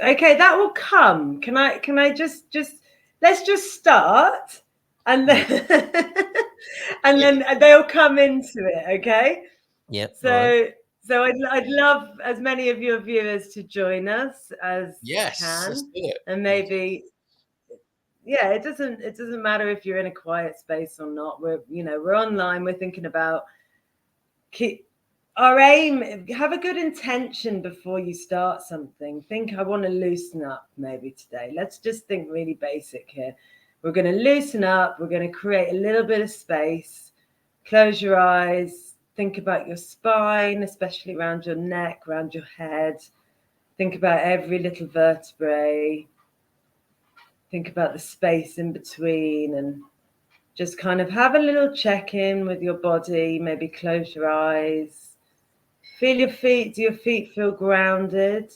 Okay, that will come. Can I just let's just start, and then and then they'll come into it. Okay. Yep. So right. so I'd love as many of your viewers to join us as Yes, let's can, do it. and maybe it doesn't matter if you're in a quiet space or not. We're online. We're thinking about keep our aim. Have a good intention before you start something. Think, I want to loosen up maybe today. Let's just think really basic here. We're going to loosen up. We're going to create a little bit of space. Close your eyes. Think about your spine, especially around your neck, around your head. Think about every little vertebrae. Think about the space in between, and just kind of have a little check-in with your body. Maybe close your eyes. Feel your feet. Do your feet feel grounded?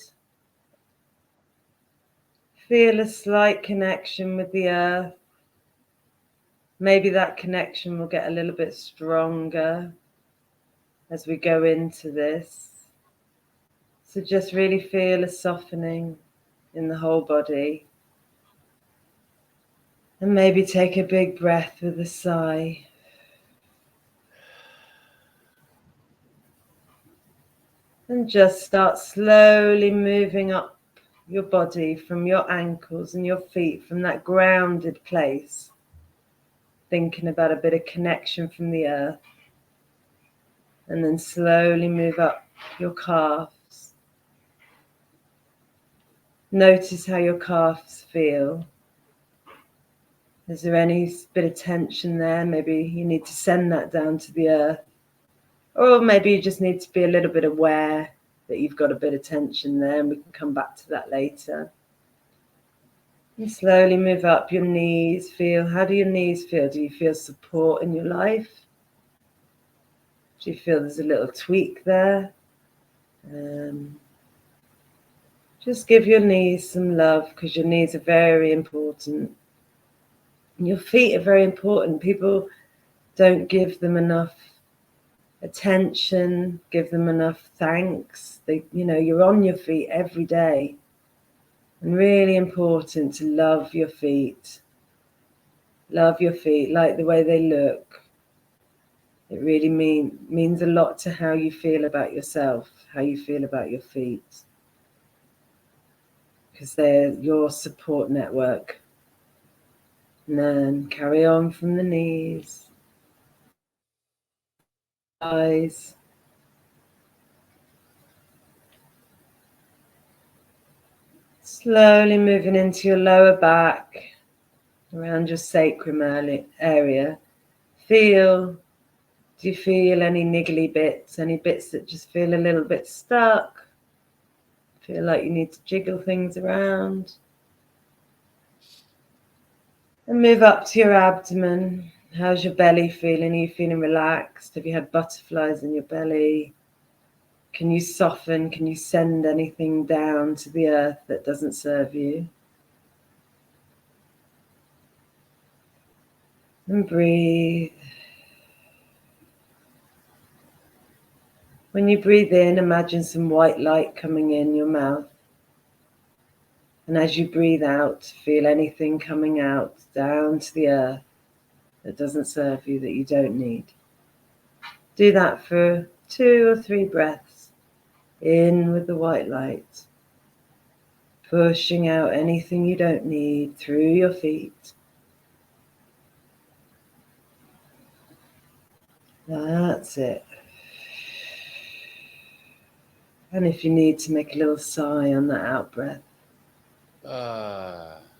Feel a slight connection with the earth. Maybe that connection will get a little bit stronger as we go into this. So just really feel a softening in the whole body. And maybe take a big breath with a sigh. And just start slowly moving up your body from your ankles and your feet, from that grounded place. Thinking about a bit of connection from the earth. And then slowly move up your calves. Notice how your calves feel. Is there any bit of tension there? Maybe you need to send that down to the earth. Or maybe you just need to be a little bit aware that you've got a bit of tension there, and we can come back to that later. And slowly move up your knees. How do your knees feel? Do you feel support in your life? Do you feel there's a little tweak there? Just give your knees some love, because your knees are very important. And your feet are very important. People don't give them enough attention, give them enough thanks. You're on your feet every day. And really important to love your feet. Love your feet, like the way they look. It really means a lot to how you feel about yourself, how you feel about your feet. Because they're your support network. And then carry on from the knees. Eyes. Slowly moving into your lower back, around your sacrum area. Do you feel any niggly bits, any bits that just feel a little bit stuck? Feel like you need to jiggle things around? And move up to your abdomen. How's your belly feeling? Are you feeling relaxed? Have you had butterflies in your belly? Can you soften? Can you send anything down to the earth that doesn't serve you? And breathe. When you breathe in, imagine some white light coming in your mouth. And as you breathe out, feel anything coming out down to the earth that doesn't serve you, that you don't need. Do that for 2 or 3 breaths. In with the white light. Pushing out anything you don't need through your feet. That's it. And if you need to, make a little sigh on that out breath.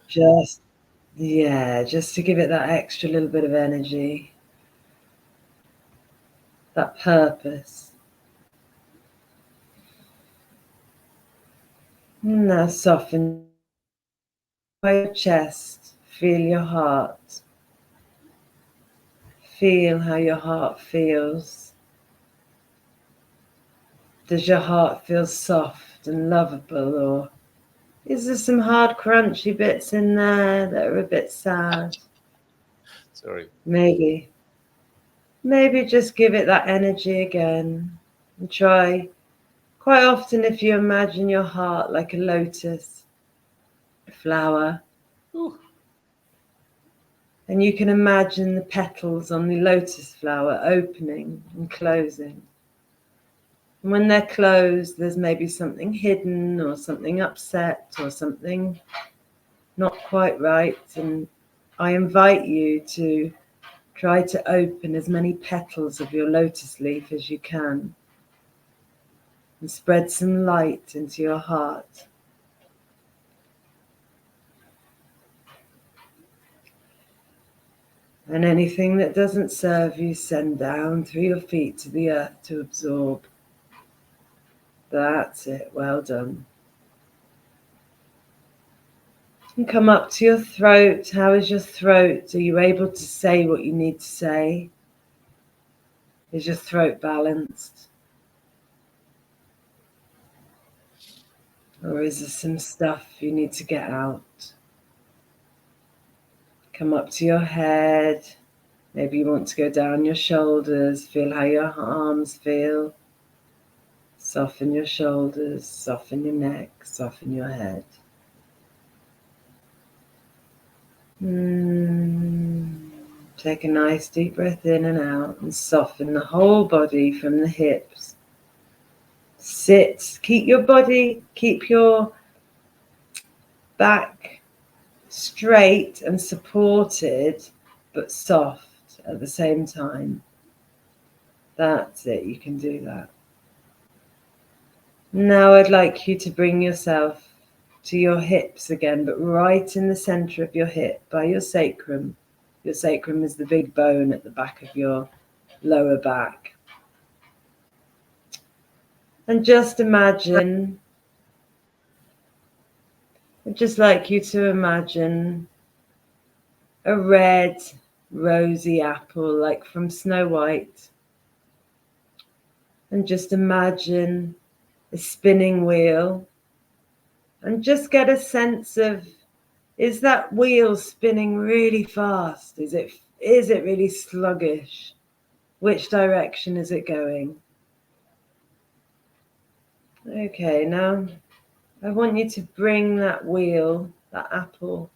Just to give it that extra little bit of energy. That purpose. And now soften your chest. Feel your heart. Feel how your heart feels. Does your heart feel soft and lovable, or is there some hard, crunchy bits in there that are a bit sad? Sorry. Maybe just give it that energy again, and try. Quite often, if you imagine your heart like a lotus, flower. Ooh. And you can imagine the petals on the lotus flower opening and closing. And when they're closed, there's maybe something hidden or something upset or something not quite right. And I invite you to try to open as many petals of your lotus leaf as you can and spread some light into your heart. And anything that doesn't serve you, send down through your feet to the earth to absorb. That's it. Well done. And come up to your throat. How is your throat? Are you able to say what you need to say? Is your throat balanced? Or is there some stuff you need to get out? Come up to your head. Maybe you want to go down your shoulders. Feel how your arms feel. Soften your shoulders, soften your neck, soften your head. Take a nice deep breath in and out and soften the whole body from the hips. Sit, keep your back straight and supported, but soft at the same time. That's it, you can do that. Now I'd like you to bring yourself to your hips again, but right in the center of your hip by your sacrum. Your sacrum is the big bone at the back of your lower back. And just imagine, I'd just like you to imagine a red, rosy apple like from Snow White. And just imagine a spinning wheel. And just get a sense of, is that wheel spinning really fast? Is it really sluggish? Which direction is it going? Okay, now I want you to bring that wheel, that apple,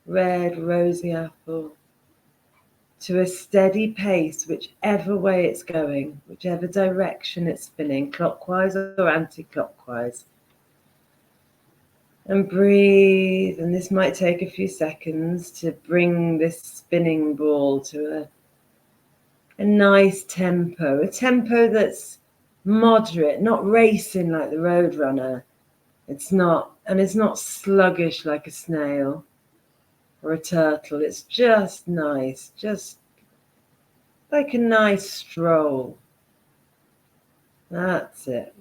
red, rosy apple, to a steady pace, whichever way it's going, whichever direction it's spinning, clockwise or anti-clockwise. And breathe, and this might take a few seconds to bring this spinning ball to a nice tempo, a tempo that's moderate, not racing like the roadrunner. It's not sluggish like a snail or a turtle. It's just nice, just like a nice stroll. That's it.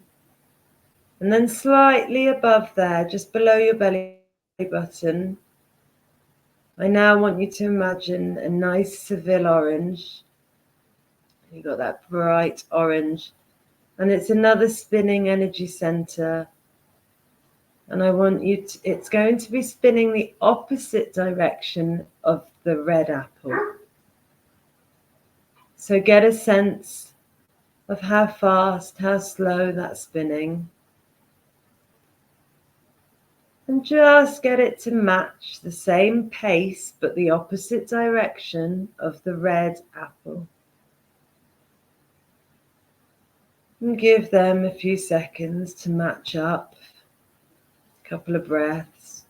And then slightly above there, just below your belly button, I now want you to imagine a nice Seville orange. You got that bright orange, and it's another spinning energy center. And I want you to, it's going to be spinning the opposite direction of the red apple. So get a sense of how fast, how slow that's spinning. And just get it to match the same pace, but the opposite direction of the red apple. And give them a few seconds to match up. A couple of breaths.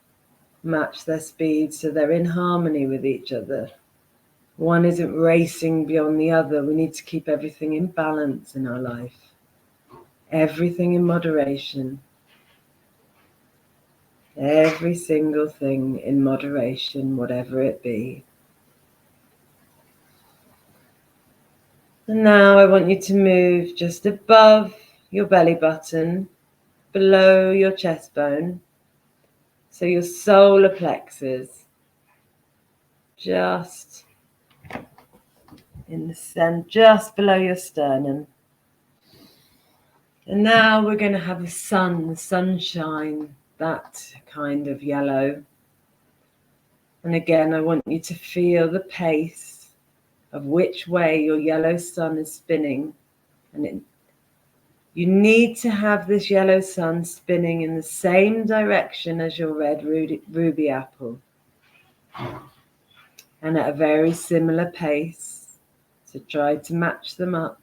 Match their speed so they're in harmony with each other. One isn't racing beyond the other. We need to keep everything in balance in our life. Everything in moderation. Every single thing in moderation, whatever it be. And now I want you to move just above your belly button, below your chest bone. So your solar plexus, just in the center, just below your sternum. And now we're going to have the sunshine, that kind of yellow. And again, I want you to feel the pace of which way your yellow sun is spinning. And You need to have this yellow sun spinning in the same direction as your red ruby apple, and at a very similar pace. So try to match them up,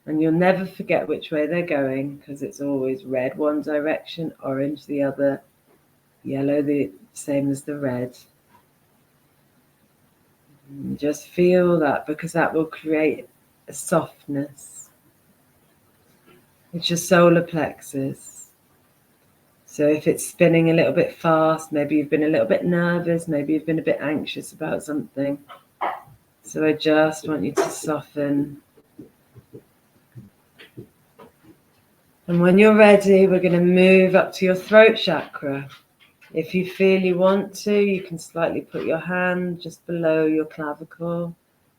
and you'll never forget which way they're going, because it's always red one direction, orange the other, yellow the same as the red. And just feel that, because that will create a softness. It's your solar plexus. So if it's spinning a little bit fast, maybe you've been a little bit nervous, maybe you've been a bit anxious about something. So I just want you to soften. And when you're ready, we're going to move up to your throat chakra. If you feel you want to, you can slightly put your hand just below your clavicle,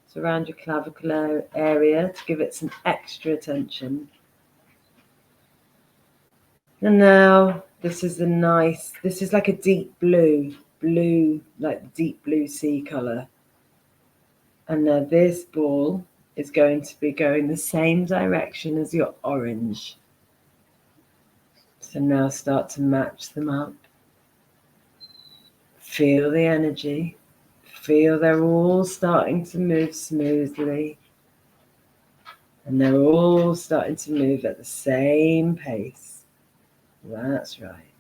so around your clavicle area, to give it some extra attention. And now this is like a deep blue, like the deep blue sea color. And now this ball is going to be going the same direction as your orange. So now start to match them up. Feel the energy. Feel they're all starting to move smoothly. And they're all starting to move at the same pace. That's right.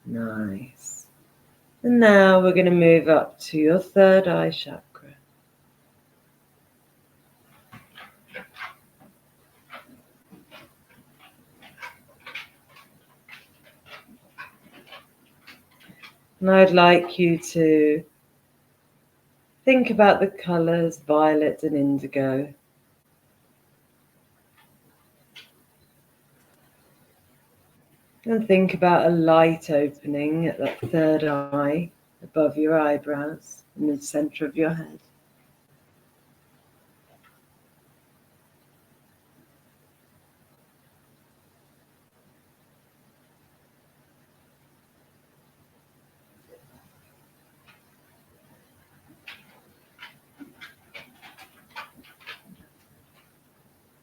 Nice. And now we're going to move up to your third eye chakra. And I'd like you to think about the colors violet and indigo. And think about a light opening at that third eye above your eyebrows in the center of your head.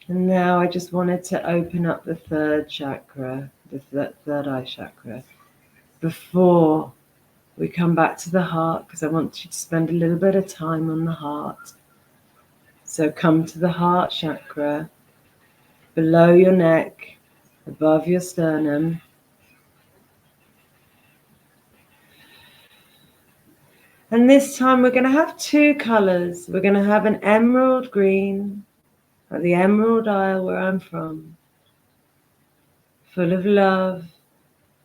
And now I just wanted to open up the third chakra, the third eye chakra, before we come back to the heart, because I want you to spend a little bit of time on the heart. So come to the heart chakra, below your neck, above your sternum. And this time we're going to have two colors. We're going to have an emerald green, at the Emerald Isle where I'm from, full of love.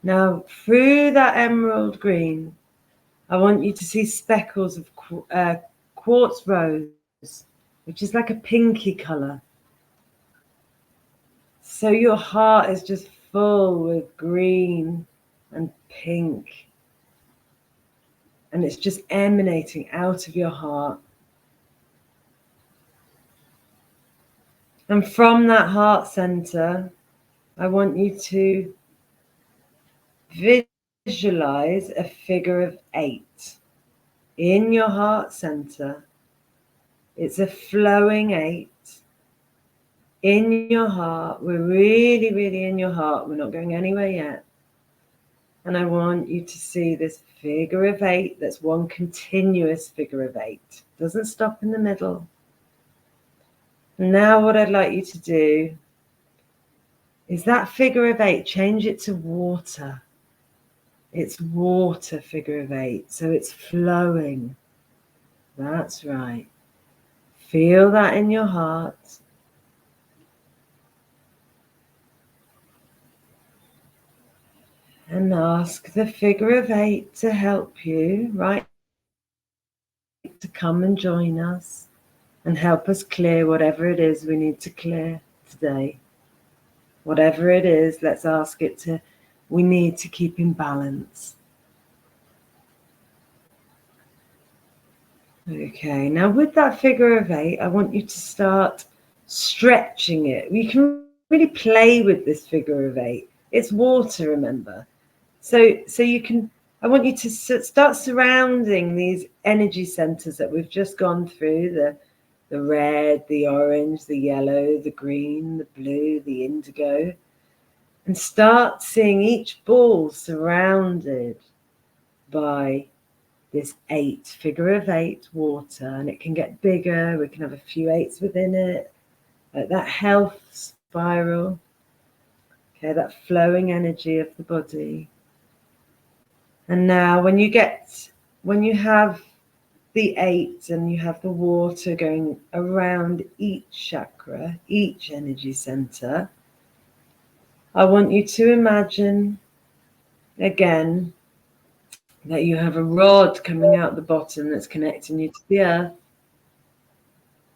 Now, through that emerald green, I want you to see speckles of quartz rose, which is like a pinky color. So your heart is just full with green and pink. And it's just emanating out of your heart. And from that heart center, I want you to visualize a figure of 8 in your heart center. It's a flowing 8 in your heart. We're really, really in your heart. We're not going anywhere yet. And I want you to see this figure of 8 that's one continuous figure of 8. Doesn't stop in the middle. Now what I'd like you to do is that figure of 8, change it to water. It's water figure of 8, so it's flowing. That's right. Feel that in your heart. And ask the figure of 8 to help you, right? To come and join us and help us clear whatever it is we need to clear today. Whatever it is, let's ask it to, we need to keep in balance. Okay, now with that figure of 8, I want you to start stretching it. You can really play with this figure of 8. It's water, remember. So you can, I want you to start surrounding these energy centers that we've just gone through, the red, the orange, the yellow, the green, the blue, the indigo, and start seeing each ball surrounded by this 8, figure of 8 water, and it can get bigger. We can have a few 8s within it, like that health spiral, okay, that flowing energy of the body. And now when you have the 8 and you have the water going around each chakra, each energy center, I want you to imagine again that you have a rod coming out the bottom that's connecting you to the earth.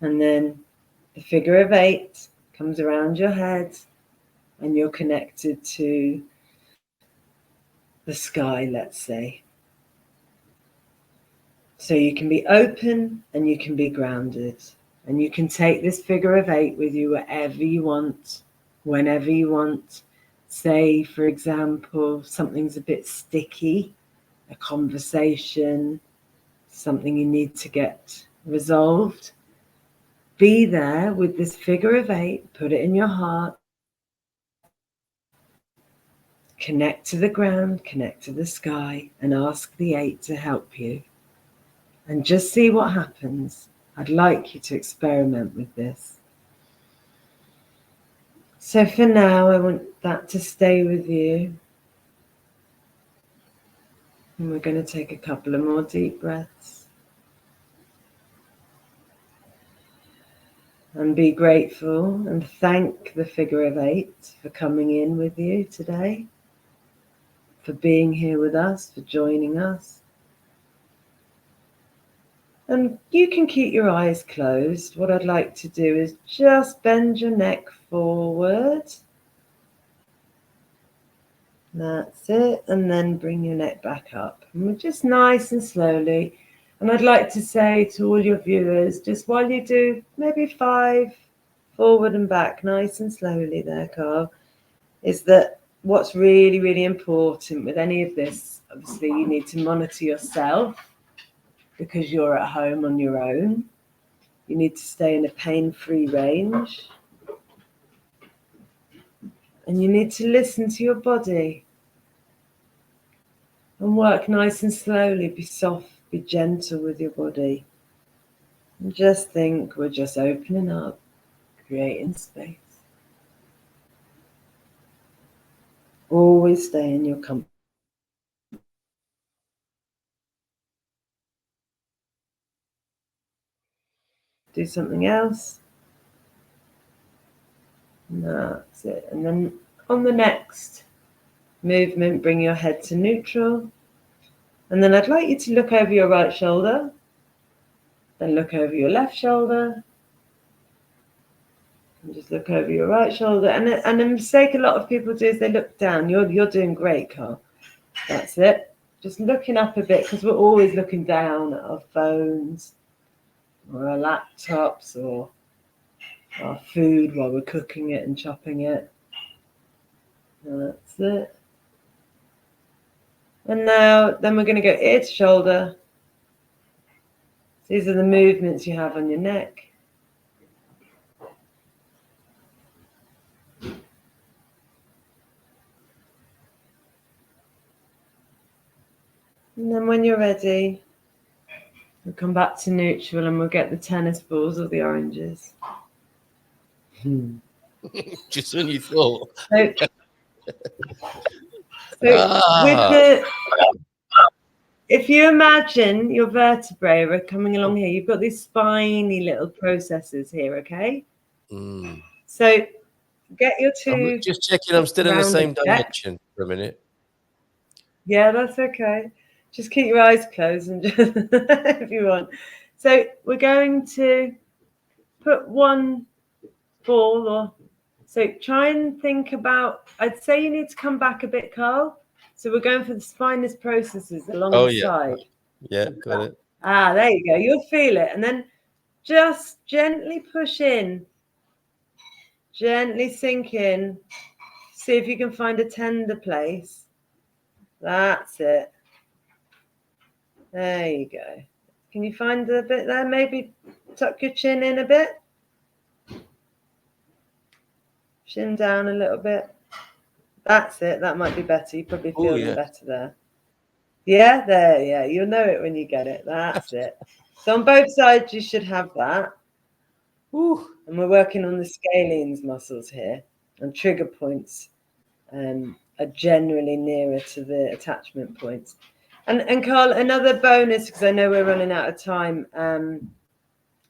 And then the figure of 8 comes around your head and you're connected to the sky, let's say. So you can be open and you can be grounded. And you can take this figure of 8 with you wherever you want, whenever you want. Say, for example, something's a bit sticky, a conversation, something you need to get resolved. Be there with this figure of 8, put it in your heart, connect to the ground, connect to the sky, and ask the 8 to help you. And just see what happens. I'd like you to experiment with this. So for now, I want that to stay with you. And we're going to take a couple of more deep breaths. And be grateful and thank the figure of 8 for coming in with you today, for being here with us, for joining us. And you can keep your eyes closed. What I'd like to do is just bend your neck forward. That's it. And then bring your neck back up. And we're just nice and slowly. And I'd like to say to all your viewers, just while you do maybe 5 forward and back, nice and slowly there, Carl, is that what's really, really important with any of this, obviously you need to monitor yourself because you're at home on your own. You need to stay in a pain-free range. And you need to listen to your body and work nice and slowly. Be soft, be gentle with your body. And just think we're just opening up, creating space. Always stay in your comfort. Do something else. And that's it. And then on the next movement, bring your head to neutral. And then I'd like you to look over your right shoulder. Then look over your left shoulder. And just look over your right shoulder. And the mistake a lot of people do is they look down. You're doing great, Carl. That's it. Just looking up a bit because we're always looking down at our phones or our laptops or our food while we're cooking it and chopping it. That's it. And now, then we're going to go ear to shoulder. These are the movements you have on your neck. And then when you're ready, we'll come back to neutral and we'll get the tennis balls or the oranges. Just when you thought. If you imagine your vertebrae are coming along here, you've got these spiny little processes here, okay? So get your two. I'm just checking I'm still in the same dimension for a minute. Yeah, that's okay. Just keep your eyes closed and just if you want. So we're going to put one ball or so try and think about, I'd say you need to come back a bit, Carl. So we're going for the spinous processes along the side. Yeah, got it. There you go. You'll feel it. And then just gently push in. Gently sink in. See if you can find a tender place. That's it. There you go. Can you find the bit there? Maybe tuck your chin in a bit. Chin down a little bit. That's it. That might be better. You probably feel them better there. Yeah, there. Yeah, you'll know it when you get it. That's it. So on both sides, you should have that. Ooh. And we're working on the scalenes muscles here, and trigger points are generally nearer to the attachment points. And Carl, another bonus, because I know we're running out of time,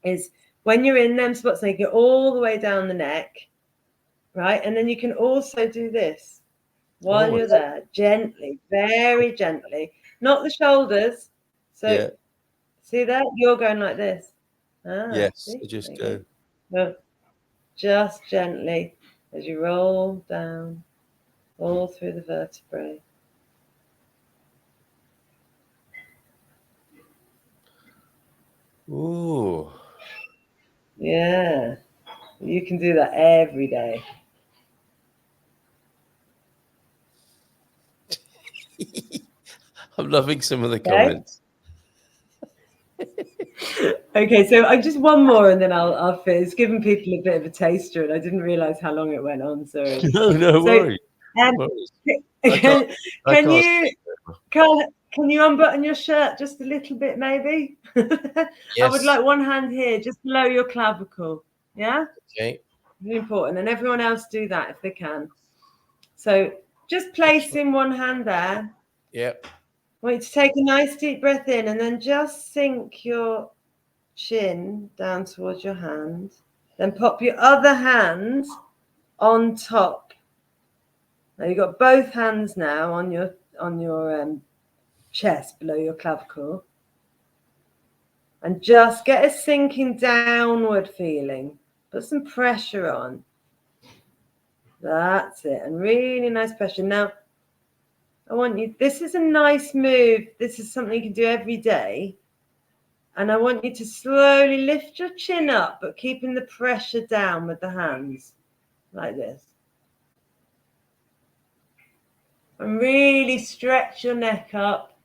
is when you're in them spots, they go all the way down the neck, right? And then you can also do this while you're there, gently, very gently, not the shoulders. So see that? You're going like this. Yes, just go. No, just gently as you roll down all through the vertebrae. Ooh. Yeah, you can do that every day. I'm loving some of the comments. Okay, so I just one more and then I'll finish. Giving people a bit of a taster, and I didn't realize how long it went on. Sorry. No worries. Can you unbutton your shirt just a little bit, maybe? Yes. I would like one hand here, just below your clavicle. Yeah. Okay. Really important, and everyone else do that if they can. So just placing one hand there. Yep. I want you to take a nice deep breath in, and then just sink your chin down towards your hand. Then pop your other hand on top. Now you've got both hands now on your chest below your clavicle, and just get a sinking downward feeling. Put some pressure on. That's it, and really nice pressure. Now I want you, this is a nice move. This is something you can do every day. And I want you to slowly lift your chin up, but keeping the pressure down with the hands, like this. And really stretch your neck up.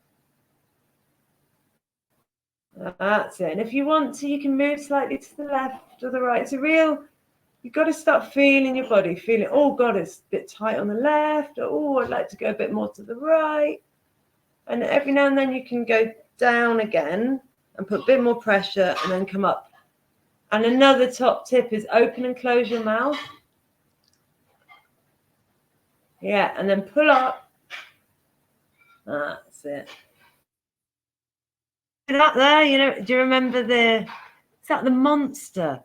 That's it. And if you want to, you can move slightly to the left or the right. It's a real, you've got to start feeling your body, feeling, oh God, it's a bit tight on the left. Or, oh, I'd like to go a bit more to the right. And every now and then you can go down again and put a bit more pressure and then come up. And another top tip is open and close your mouth. Yeah, and then pull up. That's it. That there, you know, do you remember is that the monster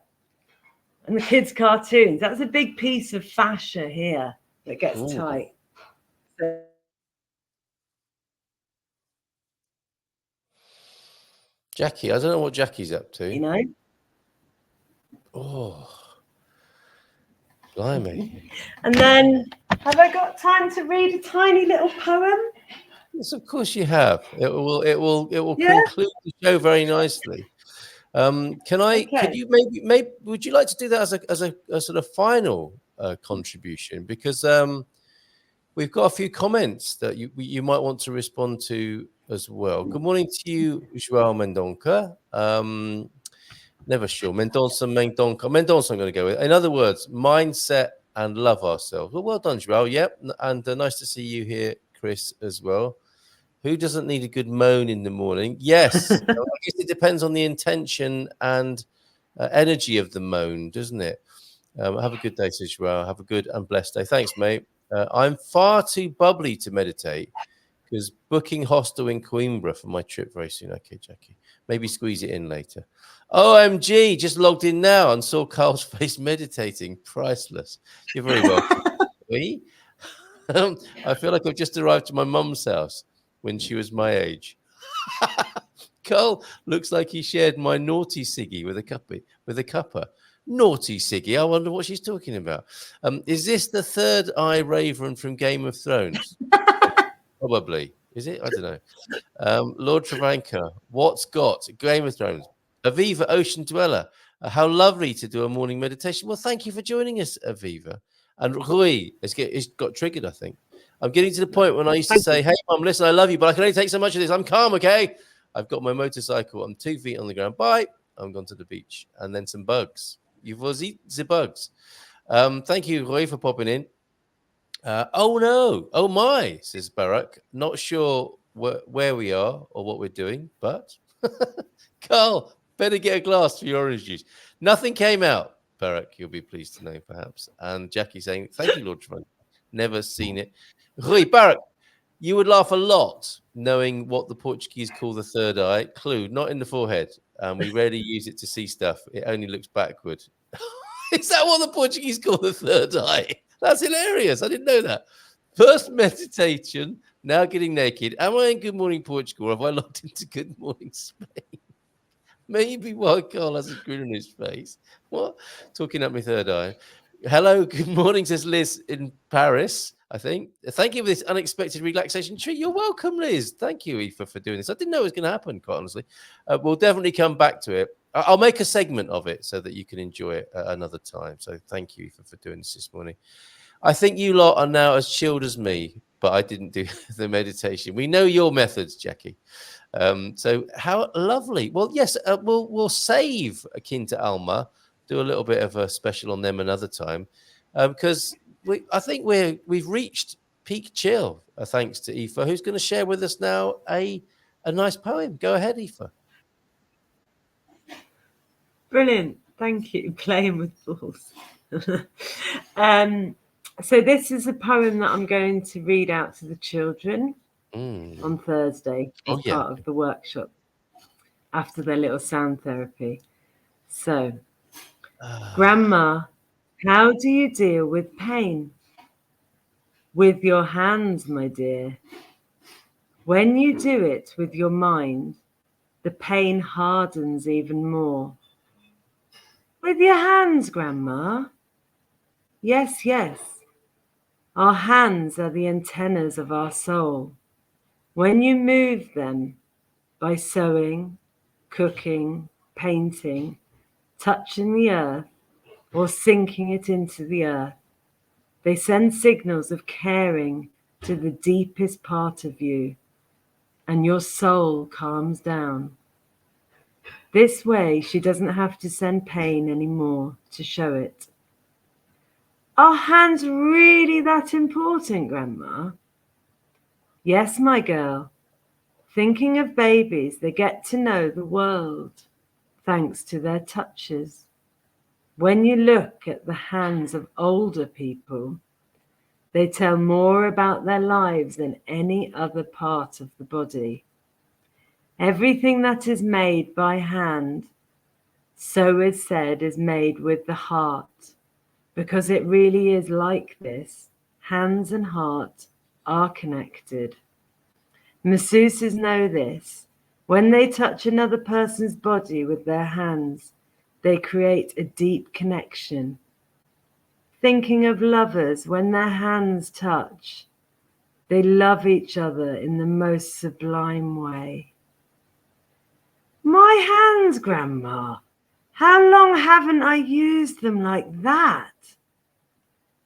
and the kids' cartoons? That's a big piece of fascia here that gets tight. So, Jackie, I don't know what Jackie's up to. You know? Oh, blimey. And then, have I got time to read a tiny little poem? Yes, of course you have. It will conclude the show very nicely. Could you maybe would you like to do that as a sort of final contribution? Because we've got a few comments that you might want to respond to as well. Good morning to you, João Mendonça. Never sure. Mendonça. Mendonça I'm going to go with. In other words, mindset and love ourselves. Well done, João. Yep. And nice to see you here, Chris, as well. Who doesn't need a good moan in the morning? Yes. I guess it depends on the intention and energy of the moan, doesn't it? Have a good day, João. Have a good and blessed day. Thanks, mate. I'm far too bubbly to meditate because booking hostel in Coimbra for my trip very soon. Okay, Jackie. Maybe squeeze it in later. OMG, just logged in now and saw Carl's face meditating. Priceless. You're very welcome. I feel like I've just arrived to my mum's house when she was my age. Carl looks like he shared my naughty ciggy with a cuppa. Naughty ciggy. I wonder what she's talking about. Is this the third eye raven from Game of Thrones? Probably. Is it? I don't know. Lord Travanka, what's got Game of Thrones? Aviva, Ocean Dweller. How lovely to do a morning meditation. Well, thank you for joining us, Aviva. And Rui, it's got triggered, I think. I'm getting to the point when I used to say, hey, Mum, listen, I love you, but I can only take so much of this. I'm calm, okay? I've got my motorcycle. I'm 2 feet on the ground. Bye. I'm gone to the beach. And then some bugs. You will eat the bugs. Thank you, Roy, for popping in. Oh no, oh my, says Barak. Not sure where we are or what we're doing, but Carl, better get a glass for your orange juice. Nothing came out, Barak, you'll be pleased to know, perhaps. And Jackie saying, thank you, Lord Trevor. Never seen it. Rui, Barak, you would laugh a lot knowing what the Portuguese call the third eye. Clue, not in the forehead. We rarely use it to see stuff. It only looks backward. Is that what the Portuguese call the third eye? That's hilarious. I didn't know that. First meditation, now getting naked. Am I in Good Morning Portugal or have I logged into Good Morning Spain? Maybe why Carl has a grin on his face. What? Talking up my third eye. Hello, good morning, says Liz in Paris, I think. Thank you for this unexpected relaxation treat. You're welcome, Liz. Thank you, Aoife, for doing this. I didn't know it was going to happen, quite honestly. We'll definitely come back to it. I'll make a segment of it so that you can enjoy it at another time. So thank you for doing this morning. I think you lot are now as chilled as me, but I didn't do the meditation. We know your methods, Jackie. So how lovely. Well, yes, we'll save Akin to Alma, do a little bit of a special on them another time, because I think we've reached peak chill, thanks to Aoife, who's going to share with us now a nice poem. Go ahead, Aoife. Brilliant. Thank you. Playing with balls. So this is a poem that I'm going to read out to the children on Thursday as part of the workshop after their little sound therapy. So, Grandma, how do you deal with pain? With your hands, my dear. When you do it with your mind, the pain hardens even more. With your hands, Grandma. Yes, yes. Our hands are the antennas of our soul. When you move them by sewing, cooking, painting, touching the earth, or sinking it into the earth, they send signals of caring to the deepest part of you, and your soul calms down. This way, she doesn't have to send pain anymore to show it. Are hands really that important, Grandma? Yes, my girl. Thinking of babies, they get to know the world thanks to their touches. When you look at the hands of older people, they tell more about their lives than any other part of the body. Everything that is made by hand, so is said, is made with the heart, because it really is like this. Hands and heart are connected. Masseuses know this. When they touch another person's body with their hands, they create a deep connection. Thinking of lovers, when their hands touch, they love each other in the most sublime way. My hands, Grandma. How long haven't I used them like that?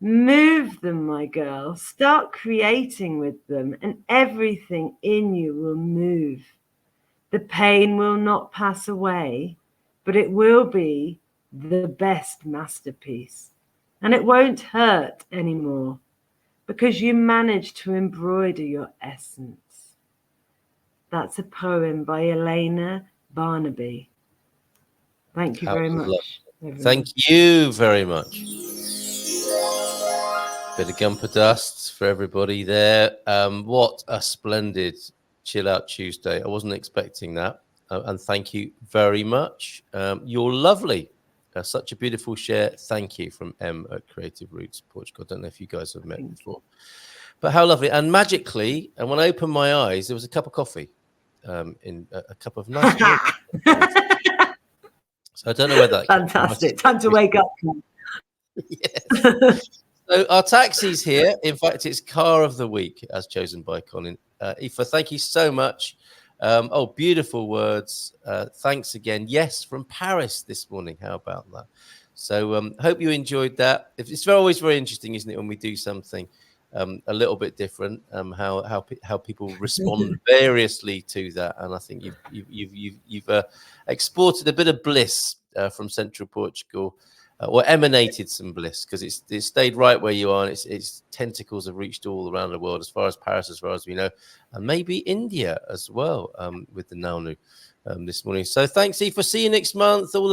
Move them, my girl. Start creating with them, and everything in you will move. The pain will not pass away, but it will be the best masterpiece. And it won't hurt anymore because you managed to embroider your essence. That's a poem by Elena Barnaby. Thank you very much. Thank you very much. Bit of Gumper Dust for everybody there. What a splendid Chill Out Tuesday. I wasn't expecting that. And thank you very much. You're lovely. Such a beautiful share. Thank you from M at Creative Roots, Portugal. I don't know if you guys have met before. But how lovely. And magically, and when I opened my eyes, there was a cup of coffee in a cup of nice milk. So I don't know where that fantastic. Time to wake up. Yes. So our taxi's here. In fact, it's car of the week as chosen by Colin. Aoife, thank you so much. Beautiful words. Thanks again. Yes, from Paris this morning. How about that? So hope you enjoyed that. It's always very interesting, isn't it, when we do something a little bit different. How people respond variously to that, and I think you've exported a bit of bliss from Central Portugal. Or emanated some bliss, because it stayed right where you are, and its tentacles have reached all around the world, as far as Paris, as far as we know, and maybe India as well, with the Naunu this morning. So thanks, Aoife. See you next month. All the best.